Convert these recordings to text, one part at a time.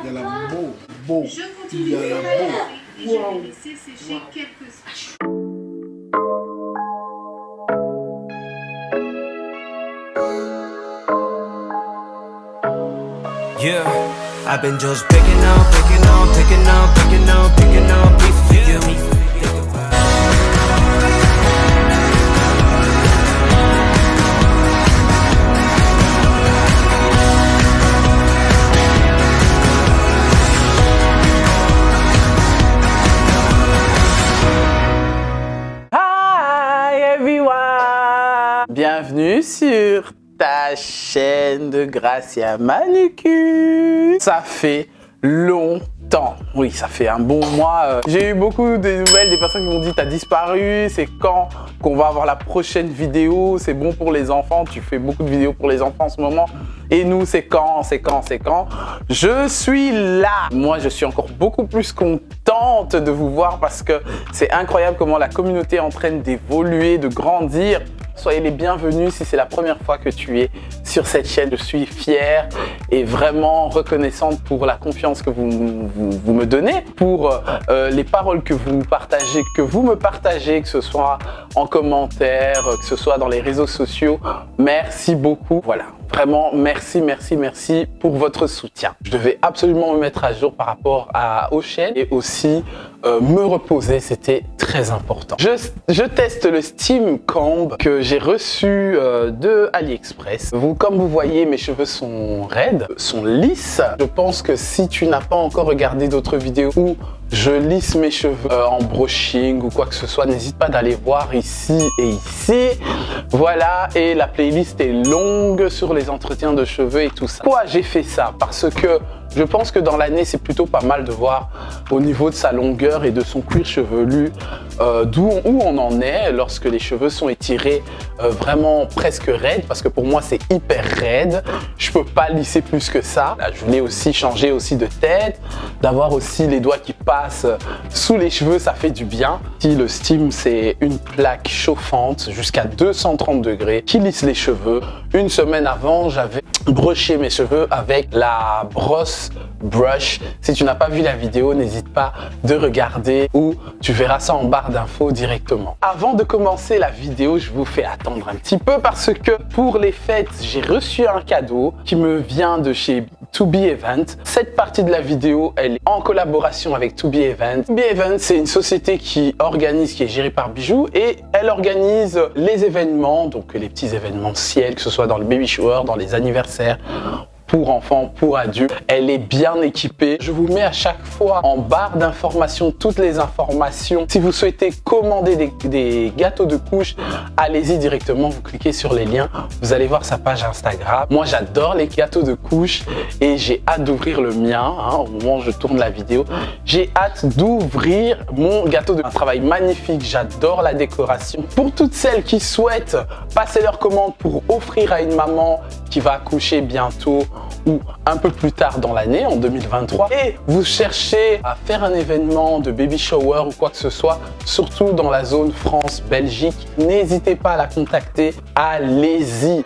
Il y a la beau. Je Il continue y a la et je beau. vais laisser sécher quelques secondes. Yeah, I've been just picking pieces of you. Hi everyone! Bienvenue sur ta chaîne de Gracia Manucure. Ça fait longtemps, oui, ça fait un bon mois. J'ai eu beaucoup de nouvelles des personnes qui m'ont dit t'as disparu, c'est quand qu'on va avoir la prochaine vidéo, c'est bon pour les enfants, tu fais beaucoup de vidéos pour les enfants en ce moment. Et nous, c'est quand? Je suis là. Moi, je suis encore beaucoup plus contente de vous voir parce que c'est incroyable comment la communauté est en train d'évoluer, de grandir. Soyez les bienvenus si c'est la première fois que tu es sur cette chaîne. Je suis fière et vraiment reconnaissante pour la confiance que vous me donnez, pour les paroles que vous me partagez, que ce soit en commentaire, que ce soit dans les réseaux sociaux. Merci beaucoup. Voilà. Vraiment, merci pour votre soutien. Je devais absolument me mettre à jour par rapport aux chaînes et aussi me reposer, c'était très important. Je teste le Steam Comb que j'ai reçu de AliExpress. Comme vous voyez, mes cheveux sont raides, sont lisses. Je pense que si tu n'as pas encore regardé d'autres vidéos où je lisse mes cheveux en brushing ou quoi que ce soit, n'hésite pas d'aller voir ici et ici. Voilà, et la playlist est longue sur les entretiens de cheveux et tout ça. Pourquoi j'ai fait ça? Parce que je pense que dans l'année, c'est plutôt pas mal de voir au niveau de sa longueur et de son cuir chevelu où on en est lorsque les cheveux sont étirés vraiment presque raides, parce que pour moi, c'est hyper raide. Je peux pas lisser plus que ça. Là, je voulais aussi changer aussi de tête, d'avoir aussi les doigts qui passent sous les cheveux, ça fait du bien. Si le Steam, c'est une plaque chauffante jusqu'à 230 degrés qui lisse les cheveux. Une semaine avant, j'avais brushé mes cheveux avec la brosse brush. Si tu n'as pas vu la vidéo, n'hésite pas de regarder ou tu verras ça en barre d'infos directement. Avant de commencer la vidéo, je vous fais attendre un petit peu parce que pour les fêtes, j'ai reçu un cadeau qui me vient de chez To Be Event. Cette partie de la vidéo, elle est en collaboration avec To Be Event. To Be Event, c'est une société qui est gérée par Bijou et elle organise les événements, donc les petits événementiels, que ce soit dans le baby shower, dans les anniversaires, pour enfants, pour adultes. Elle est bien équipée. Je vous mets à chaque fois en barre d'informations toutes les informations. Si vous souhaitez commander des gâteaux de couche, allez-y directement, vous cliquez sur les liens. Vous allez voir sa page Instagram. Moi, j'adore les gâteaux de couche et j'ai hâte d'ouvrir le mien au moment où je tourne la vidéo. J'ai hâte d'ouvrir mon gâteau de couche. Un travail magnifique, j'adore la décoration. Pour toutes celles qui souhaitent passer leur commande pour offrir à une maman qui va accoucher bientôt ou un peu plus tard dans l'année, en 2023, et vous cherchez à faire un événement de baby shower ou quoi que ce soit, surtout dans la zone France-Belgique, n'hésitez pas à la contacter, allez-y.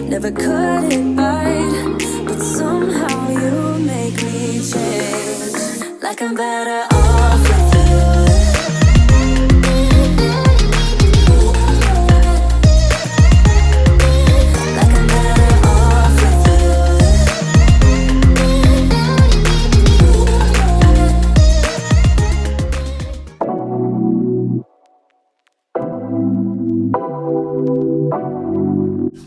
Never cut it right, but somehow you make me change. Like I'm better off with you. Like I'm better off with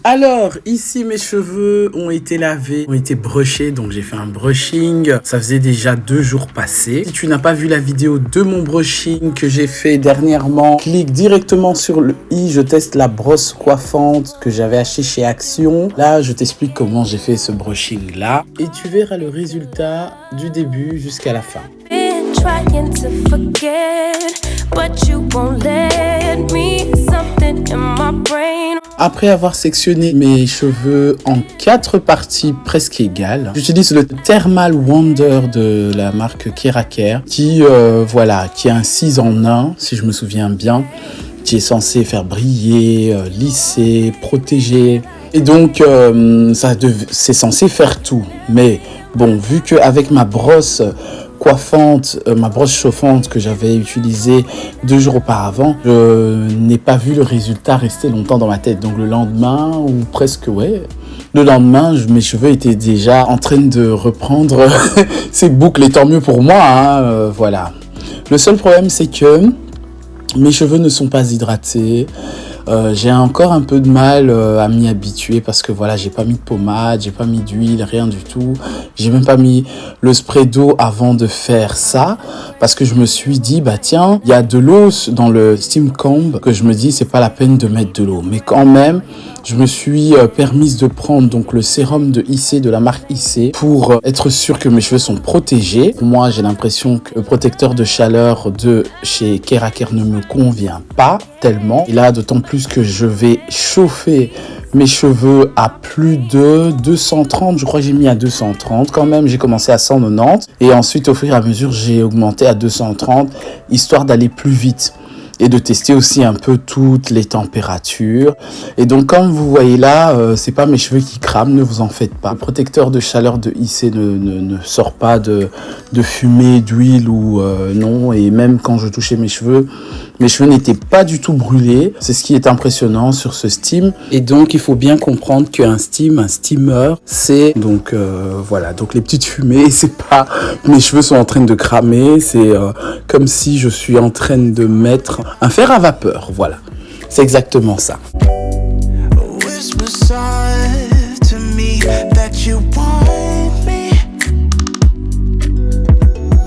Alors, ici, mes cheveux ont été lavés, ont été brushés, donc j'ai fait un brushing. Ça faisait déjà 2 jours passés. Si tu n'as pas vu la vidéo de mon brushing que j'ai fait dernièrement, clique directement sur le i. Je teste la brosse coiffante que j'avais achetée chez Action. Là, je t'explique comment j'ai fait ce brushing là. Et tu verras le résultat du début jusqu'à la fin. trying to forget, but you won't let me. Something in my brain. Après avoir sectionné mes cheveux en 4 parties presque égales, j'utilise le Thermal Wonder de la marque Keraker qui est un 6 en 1 si je me souviens bien, qui est censé faire briller, lisser, protéger. Et donc c'est censé faire tout. Mais bon, vu qu'avec ma brosse coiffante, ma brosse chauffante que j'avais utilisée 2 jours auparavant, je n'ai pas vu le résultat rester longtemps dans ma tête. Donc le lendemain, ou presque, le lendemain, mes cheveux étaient déjà en train de reprendre ces boucles, et tant mieux pour moi, hein, voilà. Le seul problème, c'est que mes cheveux ne sont pas hydratés. J'ai encore un peu de mal à m'y habituer parce que voilà, j'ai pas mis de pommade, j'ai pas mis d'huile, rien du tout. J'ai même pas mis le spray d'eau avant de faire ça parce que je me suis dit, bah tiens, il y a de l'eau dans le steam comb, que je me dis, c'est pas la peine de mettre de l'eau. Mais quand même, je me suis permise de prendre donc le sérum de IC, de la marque IC, pour être sûr que mes cheveux sont protégés. Pour moi, j'ai l'impression que le protecteur de chaleur de chez Keraker ne me convient pas tellement. Et là, d'autant plus que je vais chauffer mes cheveux à plus de 230. Je crois que j'ai mis à 230 quand même. J'ai commencé à 190. Et ensuite, au fur et à mesure, j'ai augmenté à 230, histoire d'aller plus vite. Et de tester aussi un peu toutes les températures. Et donc, comme vous voyez là, c'est pas mes cheveux qui crament, ne vous en faites pas. Le protecteur de chaleur de IC ne sort pas de fumée, d'huile ou non. Et même quand je touchais mes cheveux n'étaient pas du tout brûlés. C'est ce qui est impressionnant sur ce steam. Et donc, il faut bien comprendre qu'un steamer, c'est donc voilà. Donc les petites fumées, c'est pas mes cheveux sont en train de cramer. C'est comme si je suis en train de mettre un fer à vapeur, voilà. C'est exactement ça. Whisper soft to me that you want me.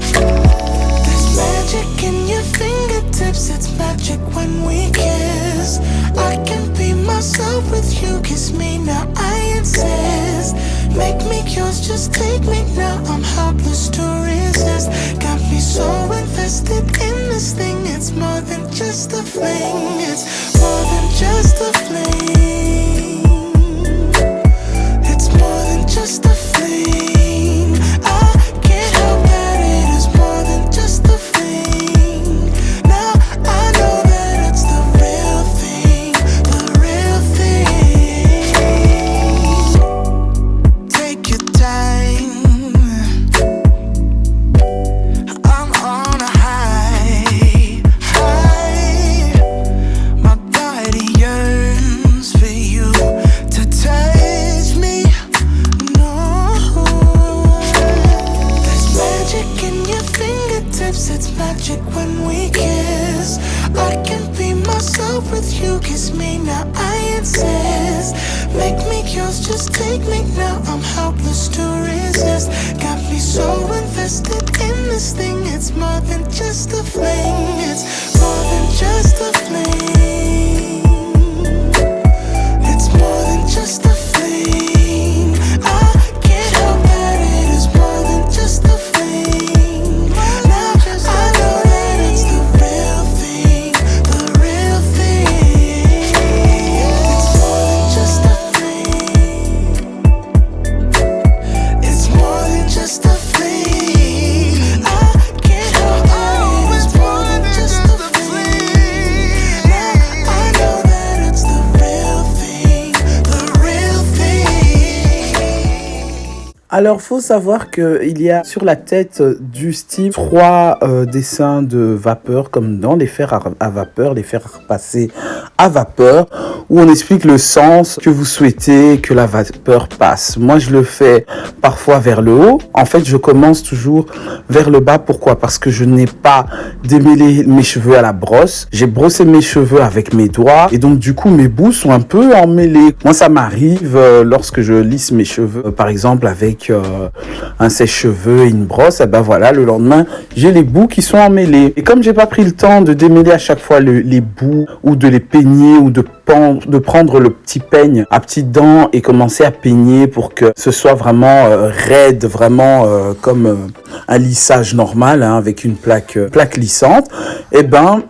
There's magic in your fingertips, it's magic when we kiss. I can be myself with you, kiss me now, I insist. Make me yours, just take me now, I'm helpless to resist. Got me so invested in this thing, it's more than just a fling, it's more than just a fling. It's more than just a fling. I can't help that it is more than just a fling. Now I know that it's the real thing, the real thing. Take your time, I'm on a high. My body yearns for you to touch me. No, there's magic in your fingertips, it's magic when we kiss. I can be myself with you, kiss me now, I insist. Make me yours, just take me now, I'm helpless to resist. Got me so invested in this thing, it's more than just a fling, it's more than just a fling. It's more than just a fling. I can't help that it is more than just a fling. Now I know that it's the real thing, the real thing. It's more than just a fling. It's more than just a fling. I can't help that it is more than just a fling. Now I know that it's the real thing, the real thing. Alors, faut savoir qu'il y a sur la tête du steam 3 dessins de vapeur, comme dans les fers à vapeur, les fers à repasser à vapeur, où on explique le sens que vous souhaitez que la vapeur passe. Moi, je le fais parfois vers le haut. En fait, je commence toujours vers le bas. Pourquoi? Parce que je n'ai pas démêlé mes cheveux à la brosse. J'ai brossé mes cheveux avec mes doigts. Et donc, du coup, mes bouts sont un peu emmêlés. Moi, ça m'arrive lorsque je lisse mes cheveux, par exemple, avec un sèche-cheveux et une brosse, et ben voilà, le lendemain, j'ai les bouts qui sont emmêlés. Et comme j'ai pas pris le temps de démêler à chaque fois les bouts, ou de les peigner, ou de prendre le petit peigne à petites dents et commencer à peigner pour que ce soit vraiment raide, vraiment comme un lissage normal, hein, avec une plaque lissante, et ben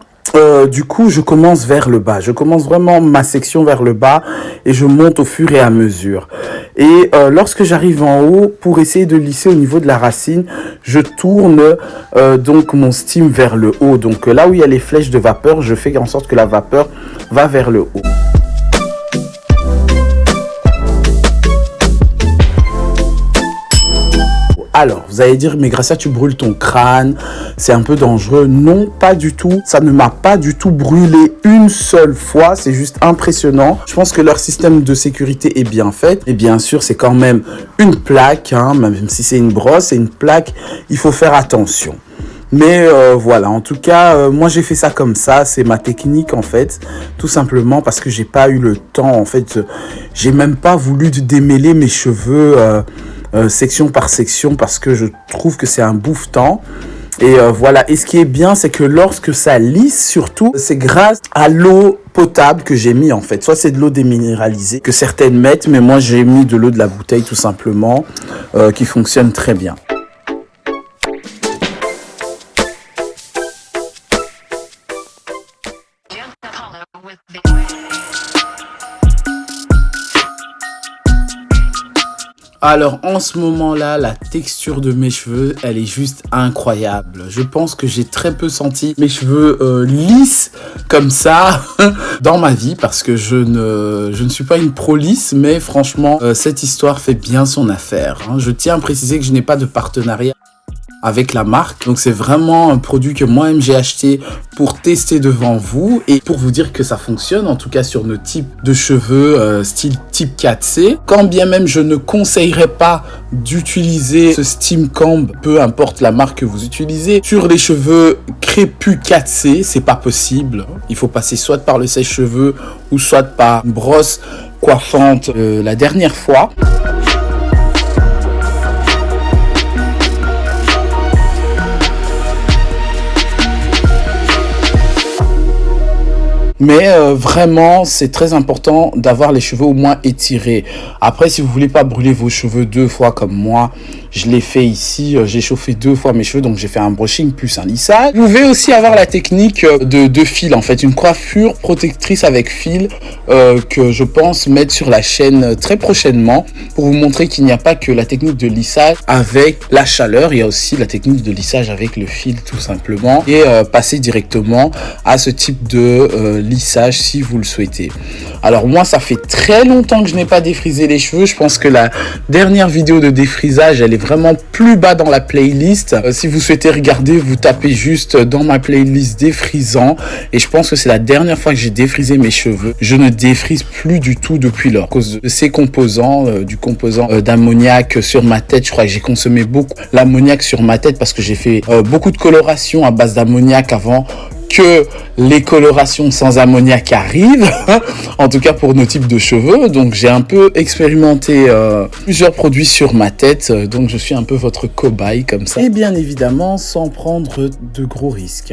du coup, je commence vers le bas. Je commence vraiment ma section vers le bas et je monte au fur et à mesure. Et lorsque j'arrive en haut, pour essayer de lisser au niveau de la racine, je tourne donc mon steam vers le haut. Donc là où il y a les flèches de vapeur, je fais en sorte que la vapeur va vers le haut. Alors, vous allez dire, mais Gracia, tu brûles ton crâne, c'est un peu dangereux. Non, pas du tout. Ça ne m'a pas du tout brûlé une seule fois. C'est juste impressionnant. Je pense que leur système de sécurité est bien fait. Et bien sûr, c'est quand même une plaque, hein, même si c'est une brosse, c'est une plaque. Il faut faire attention. Mais voilà, en tout cas, moi j'ai fait ça comme ça, c'est ma technique en fait, tout simplement parce que j'ai pas eu le temps, en fait, j'ai même pas voulu démêler mes cheveux section par section parce que je trouve que c'est un bouffe-temps. Et voilà, et ce qui est bien, c'est que lorsque ça lisse surtout, c'est grâce à l'eau potable que j'ai mis en fait. Soit c'est de l'eau déminéralisée que certaines mettent, mais moi j'ai mis de l'eau de la bouteille tout simplement, qui fonctionne très bien. Alors en ce moment-là, la texture de mes cheveux, elle est juste incroyable. Je pense que j'ai très peu senti mes cheveux lisses comme ça dans ma vie parce que je ne suis pas une pro lisse, mais franchement, cette histoire fait bien son affaire, hein. Je tiens à préciser que je n'ai pas de partenariat avec la marque, donc c'est vraiment un produit que moi-même j'ai acheté pour tester devant vous et pour vous dire que ça fonctionne, en tout cas sur nos types de cheveux style type 4C. Quand bien même je ne conseillerais pas d'utiliser ce Steam Comb, peu importe la marque que vous utilisez, sur les cheveux crépus 4C, c'est pas possible. Il faut passer soit par le sèche-cheveux ou soit par une brosse coiffante. La dernière fois, mais vraiment, c'est très important d'avoir les cheveux au moins étirés. Après, si vous voulez pas brûler vos cheveux 2 fois comme moi, je l'ai fait ici. J'ai chauffé 2 fois mes cheveux, donc j'ai fait un brushing plus un lissage. Vous pouvez aussi avoir la technique de fil, en fait, une coiffure protectrice avec fil que je pense mettre sur la chaîne très prochainement pour vous montrer qu'il n'y a pas que la technique de lissage avec la chaleur, il y a aussi la technique de lissage avec le fil tout simplement et passer directement à ce type de lissage si vous le souhaitez. Alors moi, ça fait très longtemps que je n'ai pas défrisé les cheveux. Je pense que la dernière vidéo de défrisage, elle est vraiment plus bas dans la playlist. Si vous souhaitez regarder, vous tapez juste dans ma playlist défrisant et je pense que c'est la dernière fois que j'ai défrisé mes cheveux. Je ne défrise plus du tout depuis lors à cause de ces composants, du composant d'ammoniac sur ma tête. Je crois que j'ai consommé beaucoup l'ammoniac sur ma tête parce que j'ai fait beaucoup de coloration à base d'ammoniac avant que les colorations sans ammoniac arrivent, en tout cas pour nos types de cheveux. Donc j'ai un peu expérimenté plusieurs produits sur ma tête, donc je suis un peu votre cobaye comme ça. Et bien évidemment sans prendre de gros risques.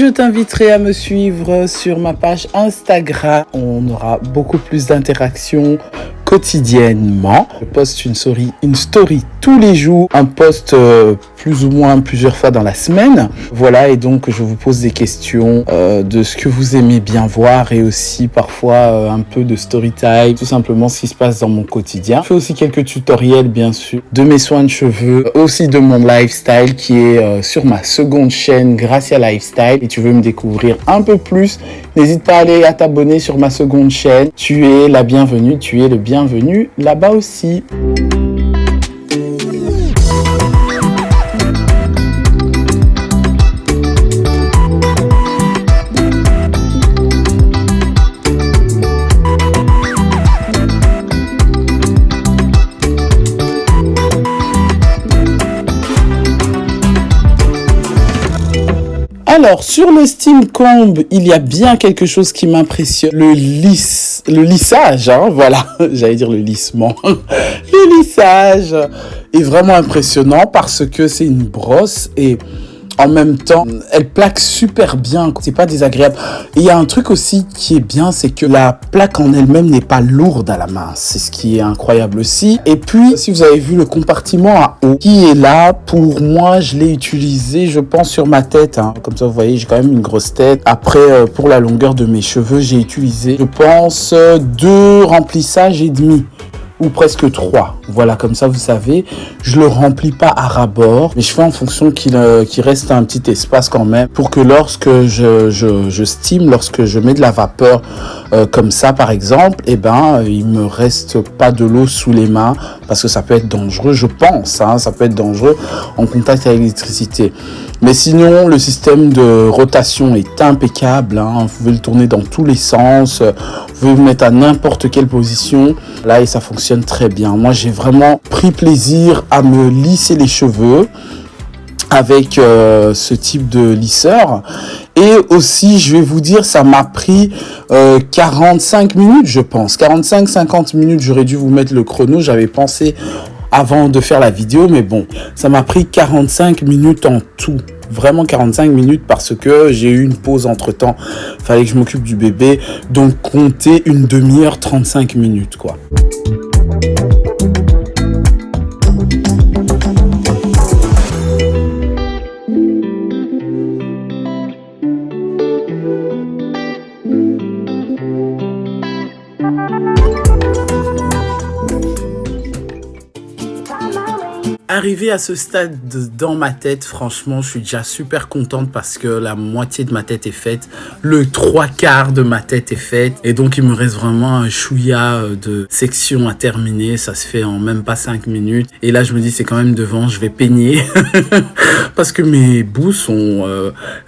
je t'inviterai à me suivre sur ma page Instagram. On aura beaucoup plus d'interactions quotidiennement. Je poste une story tous les jours, un post plus ou moins plusieurs fois dans la semaine. Voilà, et donc je vous pose des questions de ce que vous aimez bien voir et aussi parfois un peu de story time, tout simplement ce qui se passe dans mon quotidien. Je fais aussi quelques tutoriels bien sûr de mes soins de cheveux, aussi de mon lifestyle qui est sur ma seconde chaîne Gracia Lifestyle. Et tu veux me découvrir un peu plus, n'hésite pas à aller à t'abonner sur ma seconde chaîne. Tu es la bienvenue, tu es le bienvenu là-bas aussi. Alors, sur le steam comb, il y a bien quelque chose qui m'impressionne. Le lissage, hein, voilà. J'allais dire le lissement. Le lissage est vraiment impressionnant parce que c'est une brosse et en même temps, elle plaque super bien. C'est pas désagréable. Et il y a un truc aussi qui est bien, c'est que la plaque en elle-même n'est pas lourde à la main. C'est ce qui est incroyable aussi. Et puis, si vous avez vu le compartiment à eau qui est là, pour moi, je l'ai utilisé, je pense, sur ma tête. Hein. Comme ça, vous voyez, j'ai quand même une grosse tête. Après, pour la longueur de mes cheveux, j'ai utilisé, je pense, 2 remplissages et demi. Ou presque 3. Voilà, comme ça, vous savez, je le remplis pas à ras-bord, mais je fais en fonction qu'il reste un petit espace quand même pour que lorsque je steam, lorsque je mets de la vapeur comme ça, par exemple, eh ben, il me reste pas de l'eau sous les mains parce que ça peut être dangereux, je pense, hein, ça peut être dangereux en contact avec l'électricité. Mais sinon, le système de rotation est impeccable, hein, vous pouvez le tourner dans tous les sens, vous pouvez le mettre à n'importe quelle position, là, et ça fonctionne très bien. Moi, j'ai vraiment pris plaisir à me lisser les cheveux avec ce type de lisseur. Et aussi, je vais vous dire, ça m'a pris 45 minutes, je pense. 45-50 minutes, j'aurais dû vous mettre le chrono. J'avais pensé avant de faire la vidéo, mais bon, ça m'a pris 45 minutes en tout. Vraiment 45 minutes parce que j'ai eu une pause entre temps. Fallait que je m'occupe du bébé. Donc, comptez une demi-heure, 35 minutes, quoi. Arrivé à ce stade dans ma tête, franchement, je suis déjà super contente parce que la moitié de ma tête est faite, le 3/4 de ma tête est faite et donc il me reste vraiment un chouïa de section à terminer. Ça se fait en même pas 5 minutes et là je me dis c'est quand même devant, je vais peigner parce que mes bouts sont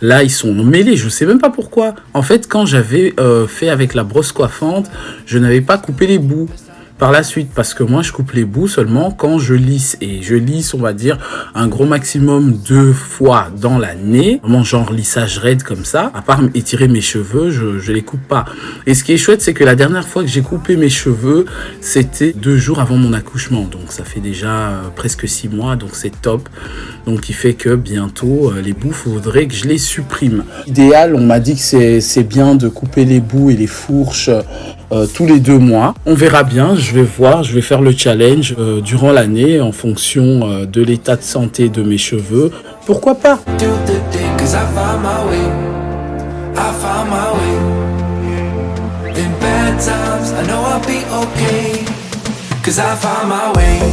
là, ils sont mêlés, je sais même pas pourquoi. En fait, quand j'avais fait avec la brosse coiffante, je n'avais pas coupé les bouts par la suite parce que moi je coupe les bouts seulement quand je lisse et je lisse on va dire un gros maximum 2 fois dans l'année, vraiment genre lissage raide comme ça, à part étirer mes cheveux je les coupe pas. Et ce qui est chouette c'est que la dernière fois que j'ai coupé mes cheveux c'était 2 jours avant mon accouchement, donc ça fait déjà presque 6 mois, donc c'est top. Donc il fait que bientôt les bouts faudrait que je les supprime. Idéal, on m'a dit que c'est bien de couper les bouts et les fourches tous les 2 mois. On verra bien, je vais voir, je vais faire le challenge durant l'année en fonction de l'état de santé de mes cheveux. Pourquoi pas? Cause I found my way.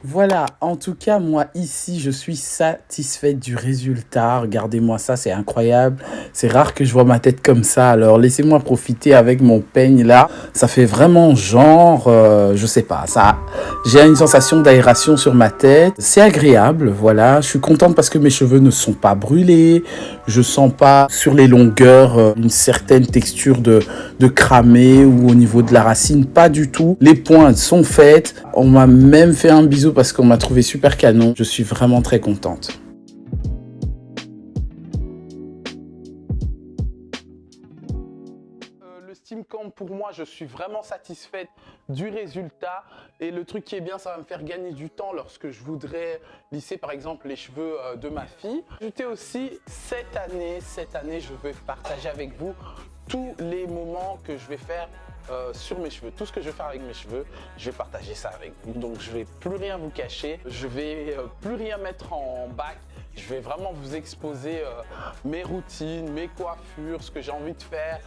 Voilà, en tout cas, moi, ici, je suis satisfaite du résultat. Regardez-moi ça, c'est incroyable. C'est rare que je vois ma tête comme ça. Alors, laissez-moi profiter avec mon peigne, là. Ça fait vraiment genre, je sais pas, ça... J'ai une sensation d'aération sur ma tête. C'est agréable, voilà. Je suis contente parce que mes cheveux ne sont pas brûlés. Je sens pas sur les longueurs une certaine texture de cramé ou au niveau de la racine. Pas du tout. Les pointes sont faites. On m'a même fait un bisou parce qu'on m'a trouvé super canon. Je suis vraiment très contente. Le Steam Camp, pour moi, je suis vraiment satisfaite du résultat. Et le truc qui est bien, ça va me faire gagner du temps lorsque je voudrais lisser, par exemple, les cheveux de ma fille. Ajouter aussi, cette année, je vais partager avec vous tous les moments que je vais faire sur mes cheveux. Tout ce que je vais faire avec mes cheveux, je vais partager ça avec vous. Donc, je vais plus rien vous cacher. Je vais plus rien mettre en bac. Je vais vraiment vous exposer mes routines, mes coiffures, ce que j'ai envie de faire,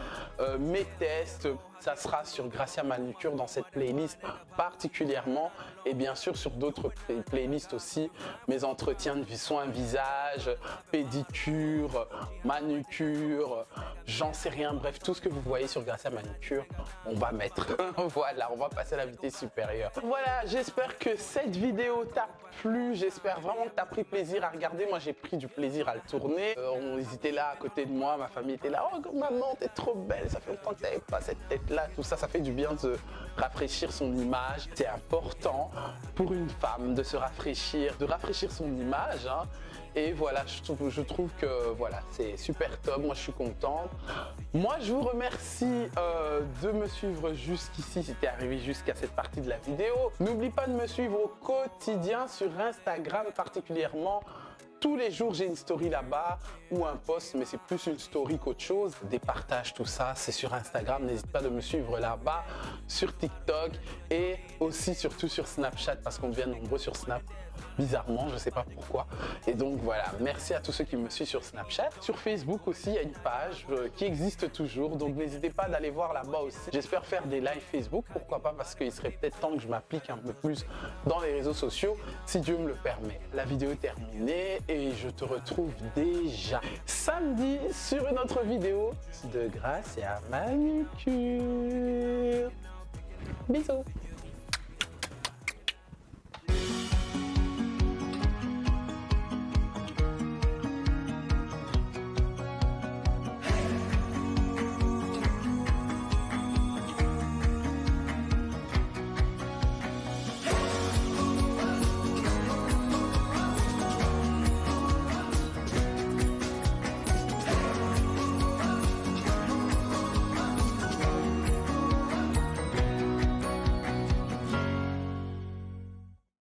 mes tests. Ça sera sur Gracia Manucure dans cette playlist particulièrement et bien sûr sur d'autres playlists aussi. Mes entretiens de soins visage, pédicure, manucure, j'en sais rien. Bref, tout ce que vous voyez sur Gracia Manucure, on va mettre. Voilà, on va passer à la vitesse supérieure. Voilà, j'espère que cette vidéo t'a plu. J'espère vraiment que tu as pris plaisir à regarder. Moi, j'ai pris du plaisir à le tourner. Ils étaient là à côté de moi, ma famille était là. Oh, maman, t'es trop belle. Ça fait longtemps que t'avais pas cette tête-là. Tout ça, ça fait du bien de se rafraîchir son image. C'est important pour une femme de se rafraîchir, de rafraîchir son image. Hein. Et voilà, je trouve que voilà, c'est super top. Moi, je suis contente. Moi, je vous remercie de me suivre jusqu'ici, si t'es arrivé jusqu'à cette partie de la vidéo. N'oublie pas de me suivre au quotidien sur Instagram particulièrement. Tous les jours, j'ai une story là-bas ou un post, mais c'est plus une story qu'autre chose. Des partages, tout ça, c'est sur Instagram. N'hésite pas de me suivre là-bas, sur TikTok et aussi surtout sur Snapchat parce qu'on devient nombreux sur Snap. Bizarrement, je ne sais pas pourquoi. Et donc voilà, merci à tous ceux qui me suivent sur Snapchat. Sur Facebook aussi, il y a une page qui existe toujours. Donc n'hésitez pas d'aller voir là-bas aussi. J'espère faire des lives Facebook, pourquoi pas, parce qu'il serait peut-être temps que je m'applique un peu plus dans les réseaux sociaux, si Dieu me le permet. La vidéo est terminée et je te retrouve déjà samedi sur une autre vidéo de Gracia Manucure. Bisous.